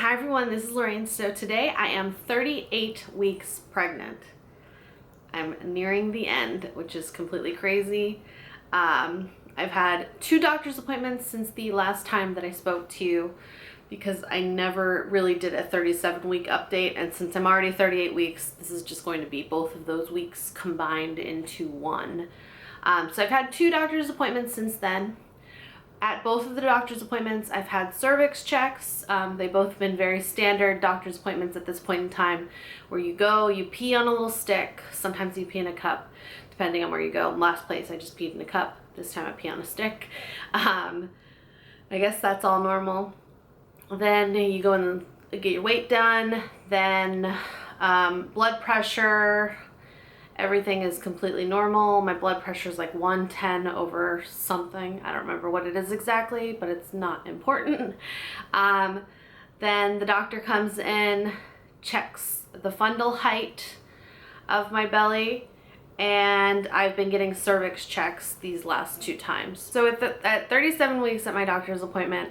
Hi everyone, this is Lorraine. So today I am 38 weeks pregnant. I'm nearing the end, which is completely crazy. I've had 2 doctor's appointments since the last time that I spoke to you because I never really did a 37-week update, and since I'm already 38 weeks, this is just going to be both of those weeks combined into one. So I've had 2 doctor's appointments since then. At both of the doctor's appointments, I've had cervix checks. They've both been very standard doctor's appointments at this point in time, where you go, you pee on a little stick. Sometimes you pee in a cup, depending on where you go. Last place, I just peed in a cup. This time I pee on a stick. I guess that's all normal. Then you go and get your weight done. Then blood pressure. Everything is completely normal. My blood pressure is like 110 over something. I don't remember what it is exactly, but it's not important. Then the doctor comes in, checks the fundal height of my belly, and I've been getting cervix checks these last 2 times. So at 37 weeks at my doctor's appointment,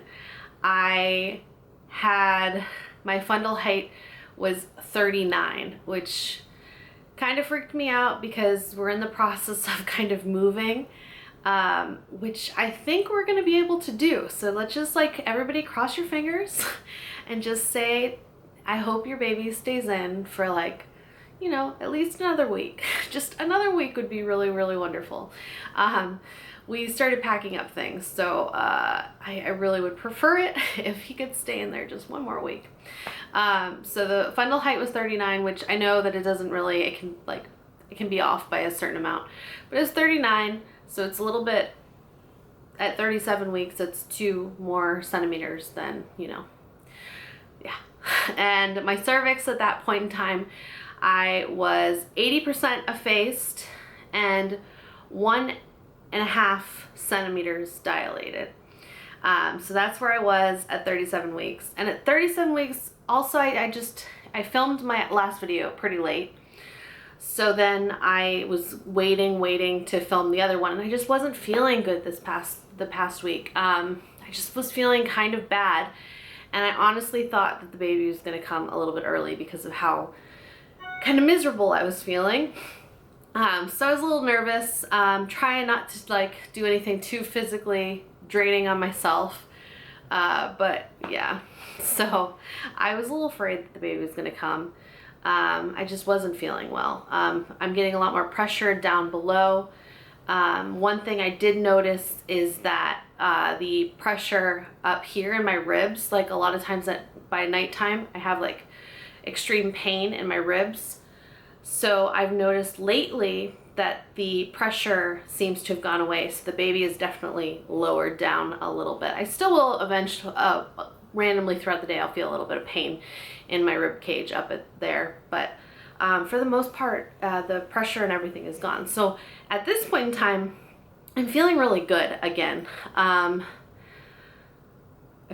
I had, my fundal height was 39, which kind of freaked me out because we're in the process of kind of moving, which I think we're going to be able to do. So let's just everybody cross your fingers and just say, I hope your baby stays in for at least another week. Just another week would be really, really wonderful. We started packing up things, so I really would prefer it if he could stay in there just one more week. So the fundal height was 39, which I know that it doesn't really, it can be off by a certain amount, but it's 39, so it's a little bit, at 37 weeks, it's 2 more centimeters than, yeah. And my cervix at that point in time, I was 80% effaced and 1.5 centimeters dilated. So that's where I was at 37 weeks. And at 37 weeks, also I filmed my last video pretty late. So then I was waiting to film the other one, and I just wasn't feeling good the past week. I just was feeling kind of bad, and I honestly thought that the baby was gonna come a little bit early because of how kind of miserable I was feeling. So I was a little nervous, trying not to do anything too physically draining on myself, but yeah, so I was a little afraid that the baby was going to come. I just wasn't feeling well. I'm getting a lot more pressure down below. One thing I did notice is that the pressure up here in my ribs, a lot of times by nighttime, I have extreme pain in my ribs. So I've noticed lately that the pressure seems to have gone away, so the baby is definitely lowered down a little bit. I still will eventually, randomly throughout the day, I'll feel a little bit of pain in my rib cage up there, but for the most part, the pressure and everything is gone. So at this point in time, I'm feeling really good again. I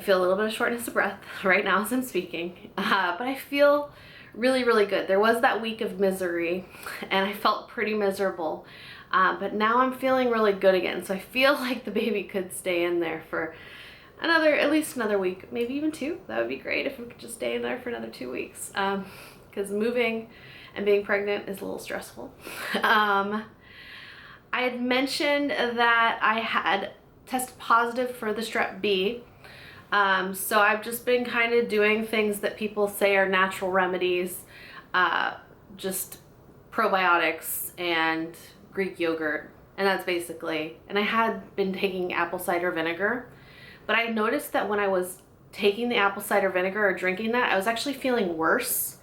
feel a little bit of shortness of breath right now as I'm speaking, but I feel really, really good. There was that week of misery and I felt pretty miserable, but now I'm feeling really good again. So I feel like the baby could stay in there for at least another week, maybe even 2. That would be great if we could just stay in there for another 2 weeks, because moving and being pregnant is a little stressful. I had mentioned that I had tested positive for the strep B. So I've just been kind of doing things that people say are natural remedies, just probiotics and Greek yogurt, and that's basically, and I had been taking apple cider vinegar, but I noticed that when I was taking the apple cider vinegar or drinking that, I was actually feeling worse.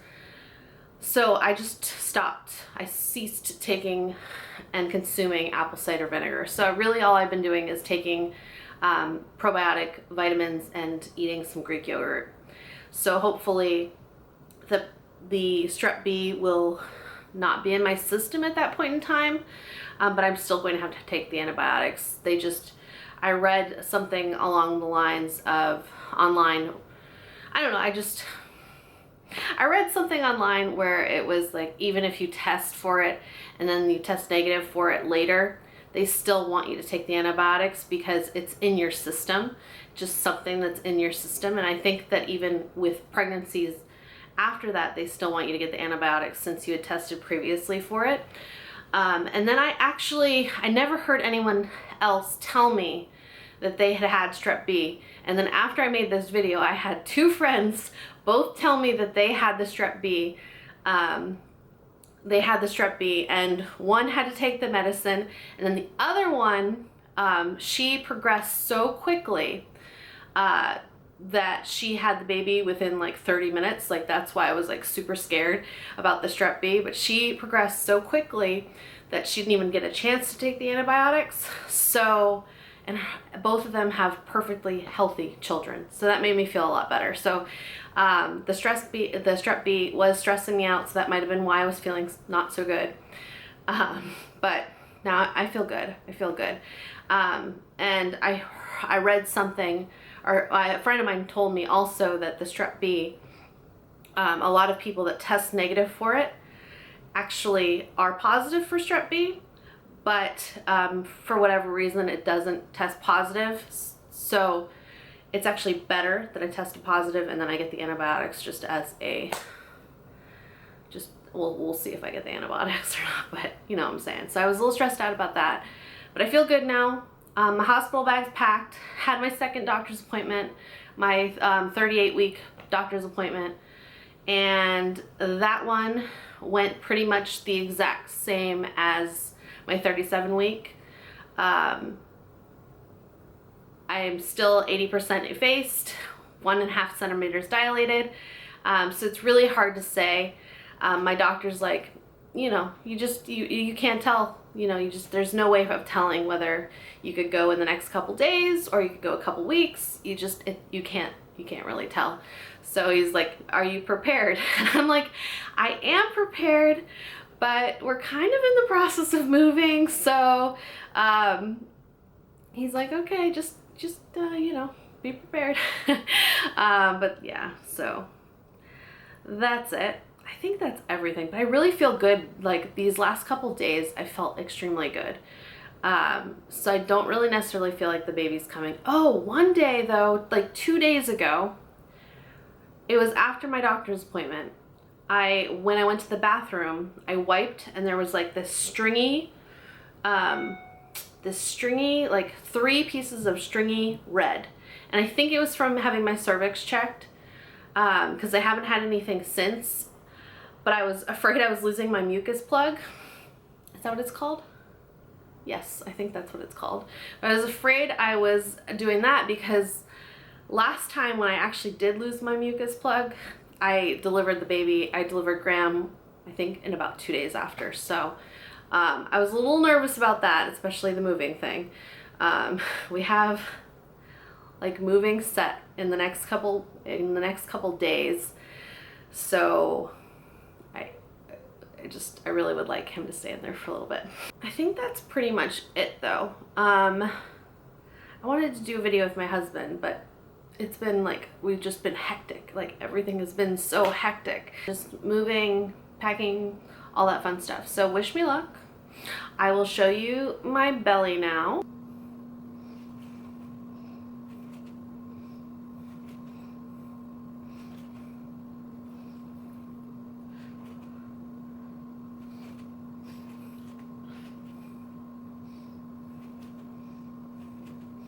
So I just stopped. I ceased taking and consuming apple cider vinegar. So really all I've been doing is taking probiotic vitamins and eating some Greek yogurt. So hopefully the strep B will not be in my system at that point in time, but I'm still going to have to take the antibiotics. I read something along the lines of online, I don't know, I read something online where it was even if you test for it and then you test negative for it later, they still want you to take the antibiotics because it's in your system, just something that's in your system. And I think that even with pregnancies after that, they still want you to get the antibiotics since you had tested previously for it. And then I never heard anyone else tell me that they had had strep B. And then after I made this video, I had 2 friends both tell me that they had the strep B. And one had to take the medicine, and then the other one, she progressed so quickly that she had the baby within like 30 minutes. Like, that's why I was like super scared about the strep B, but she progressed so quickly that she didn't even get a chance to take the antibiotics. So, and both of them have perfectly healthy children. So that made me feel a lot better. So the strep B was stressing me out, so that might have been why I was feeling not so good. But now I feel good. I feel good. And I read something, or a friend of mine told me also that the strep B, a lot of people that test negative for it actually are positive for strep B, but for whatever reason it doesn't test positive. So it's actually better that I tested positive, and then I get the antibiotics just as a, we'll see if I get the antibiotics or not, but you know what I'm saying. So I was a little stressed out about that, but I feel good now. My hospital bag's packed, had my second doctor's appointment, my 38-week doctor's appointment, and that one went pretty much the exact same as my 37-week. I am still 80% effaced, 1.5 centimeters dilated. So it's really hard to say. My doctor's like, you know, you can't tell, you know, there's no way of telling whether you could go in the next couple days or you could go a couple weeks. You can't really tell. So he's like, are you prepared? And I'm like, I am prepared, but we're kind of in the process of moving. So he's like, okay, just you know, be prepared. But yeah, so that's it. I think that's everything, but I really feel good. Like, these last couple days I felt extremely good. So I don't really necessarily feel like the baby's coming. Oh, one day though, like 2 days ago, it was after my doctor's appointment, when I went to the bathroom, I wiped, and there was like this stringy, like 3 pieces of stringy red. And I think it was from having my cervix checked, because I haven't had anything since, but I was afraid I was losing my mucus plug. Is that what it's called? Yes, I think that's what it's called. I was afraid I was doing that because last time when I actually did lose my mucus plug, I delivered the baby. I delivered Graham, I think, in about 2 days after. So I was a little nervous about that, especially the moving thing. We have like moving set in the next couple days. So I really would like him to stay in there for a little bit. I think that's pretty much it though. I wanted to do a video with my husband, but it's been like, we've just been hectic. Like, everything has been so hectic. Just moving, packing, all that fun stuff. So wish me luck. I will show you my belly now.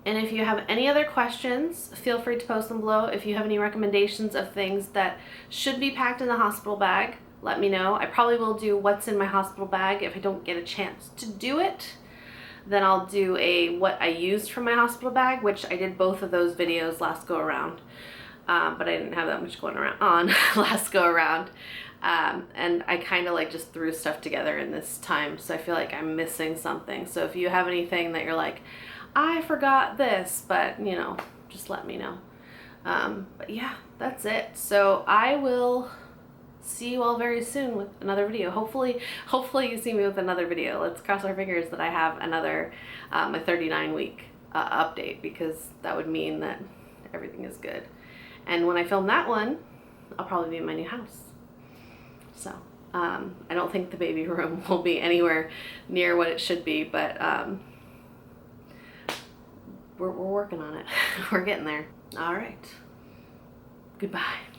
And if you have any other questions, feel free to post them below. If you have any recommendations of things that should be packed in the hospital bag, let me know. I probably will do what's in my hospital bag. If I don't get a chance to do it, then I'll do a what I used from my hospital bag, which I did both of those videos last go around. But I didn't have that much going on last go around. And I kind of like just threw stuff together in this time, so I feel like I'm missing something. So if you have anything that you're like, I forgot this, but you know, just let me know. But yeah, that's it. So I will see you all very soon with another video. Hopefully you see me with another video. Let's cross our fingers that I have another, my 39-week update, because that would mean that everything is good. And when I film that one, I'll probably be in my new house. So I don't think the baby room will be anywhere near what it should be, but we're working on it. We're getting there. All right. Goodbye.